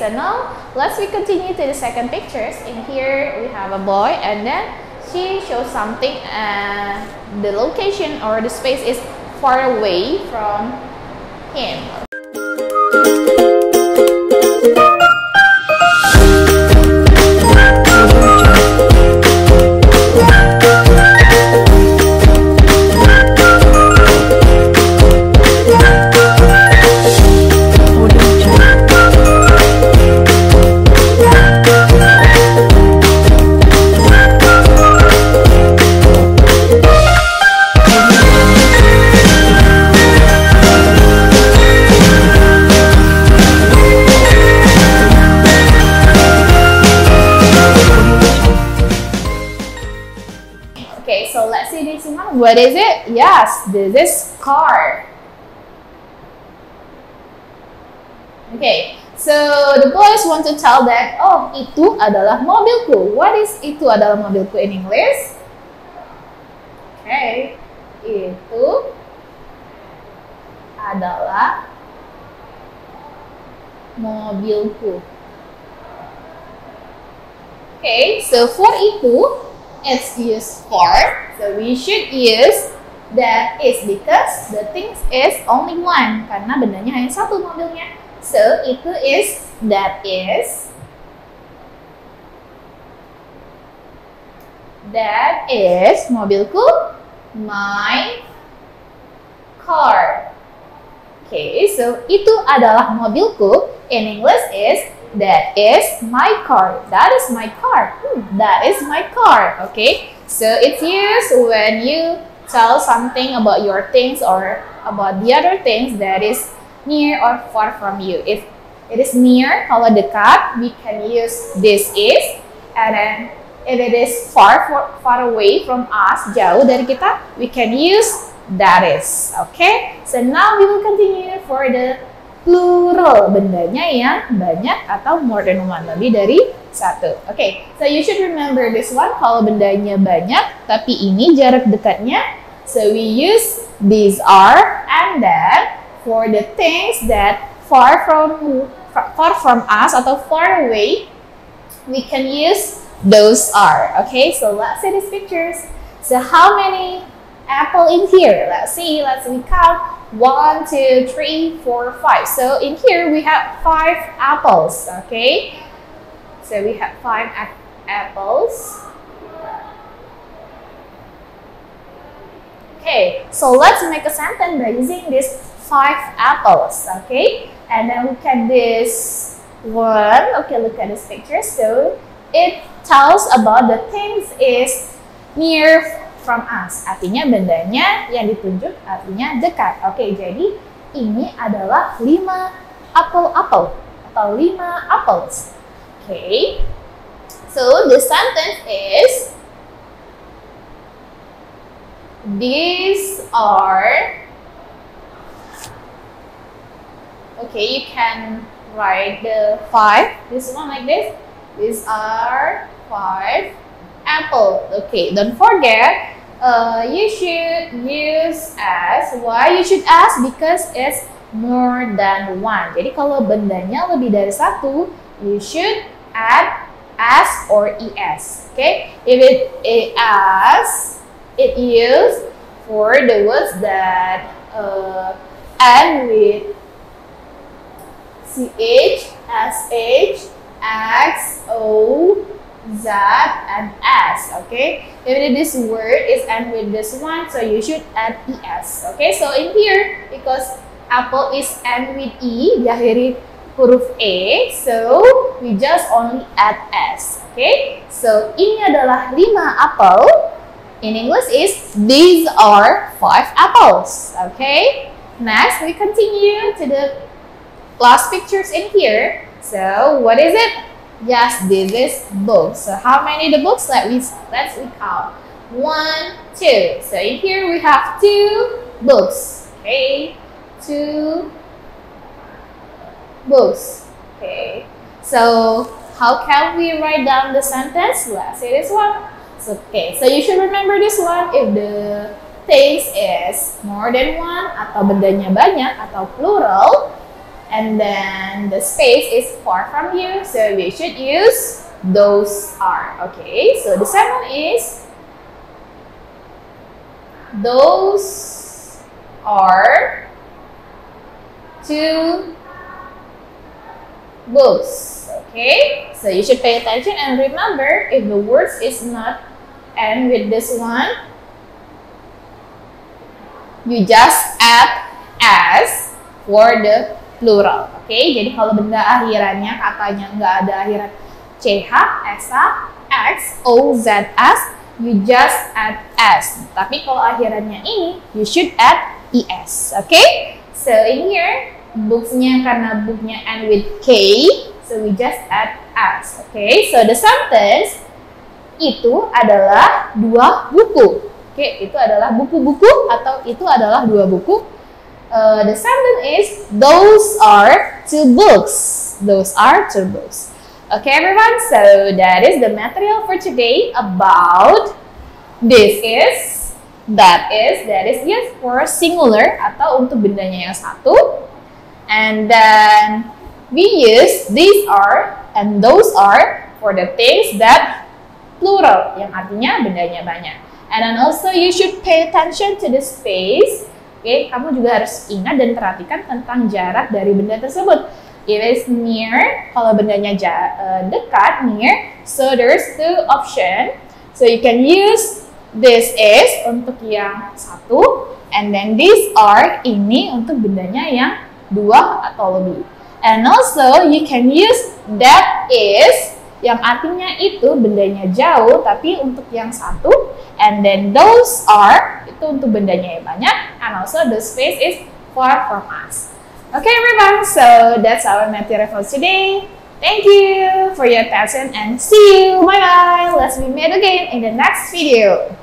so now let's continue to the second pictures. In here we have a boy, and then she shows something, and the location or the space is far away from him. Okay, so let's see this one. What is it? Yes, this is car. Okay, so the boys want to tell that, oh, itu adalah mobilku. What is itu adalah mobilku in English? Okay, itu adalah mobilku. Okay, so for itu, it's used for, so we should use that is because the things is only one, karena bendanya hanya satu mobilnya. So itu is, that is mobilku, my car. Okay, so itu adalah mobilku in English is, that is my car. That is my car. That is my car. Okay, so it's used when you tell something about your things or about the other things that is near or far from you. If it is near, kalau dekat, we can use this is, and then if it is far away from us, jauh dari kita, we can use that is. Okay, so now we will continue for the plural, bendanya yang banyak atau more than one, lebih dari satu. Okay, so you should remember this one. Kalau bendanya banyak, tapi ini jarak dekatnya, so we use these are, and then for the things that far from us atau far away, we can use those are. Okay, so let's see these pictures. So how many apple in here? Let's see. Let's count. 1, 2, 3, 4, 5. So in here we have 5 apples. Okay, so we have 5 apples. Okay, so let's make a sentence by using these 5 apples. Okay, and then look at this one. Okay, look at this picture. So it tells about the things is near from us, artinya bendanya yang ditunjuk artinya dekat. Oke, jadi ini adalah 5 apple atau 5 apples. Okay, so the sentence is, these are, okay, you can write the 5, this one like this, these are 5 apple. Okay, don't forget, you should use as. Why you should as? Because it's more than one. Jadi kalau bendanya lebih dari satu, you should add as or es. Okay, if it as, it used for the words that end with ch, sh, x, o, z, and s. Okay, if this word is end with this one, so you should add es. Okay, so in here, because apple is end with e, diakhiri huruf e, so we just only add s. Okay, so ini adalah 5 apel. In English is, these are 5 apples. Okay, next we continue to the last pictures in here. So what is it? Yes, this is books. So how many the books? Let's count. 1, 2. So in here we have 2 books. Okay, 2 books. Okay, so how can we write down the sentence? Let's say this one. So, okay, so you should remember this one. If the things is more than one, atau bendanya banyak, atau plural, and then the space is far from you, so we should use those are. Okay, so the second one is those are 2 books. Okay, so you should pay attention and remember, if the words is not end with this one, you just add as for the plural. Okay, jadi kalau benda akhirannya katanya nggak ada akhiran ch, sh, x, o, z, s, you just add s. Tapi kalau akhirannya ini, you should add es. Okay, so in here booksnya karena booknya end with k, so we just add s. Okay, so the sentence itu adalah 2 buku. Oke, itu adalah buku-buku atau itu adalah 2 buku. The sentence is those are 2 books. Those are 2 books. Okay, everyone. So that is the material for today about this is, that is yes for singular atau untuk bendanya yang satu. And then we use these are and those are for the things that plural, yang artinya bendanya banyak. And then also you should pay attention to the space. Okay, kamu juga harus ingat dan perhatikan tentang jarak dari benda tersebut. If it's near, kalau bendanya dekat, near, so there's 2 options. So you can use this is untuk yang satu, and then these are ini untuk bendanya yang 2 atau lebih. And also you can use that is, yang artinya itu bendanya jauh tapi untuk yang satu, and then those are itu untuk bendanya yang banyak, and also the space is far from us. Okay, everyone, so that's our material for today. Thank you for your attention and see you. Bye bye. Let's be met again in the next video.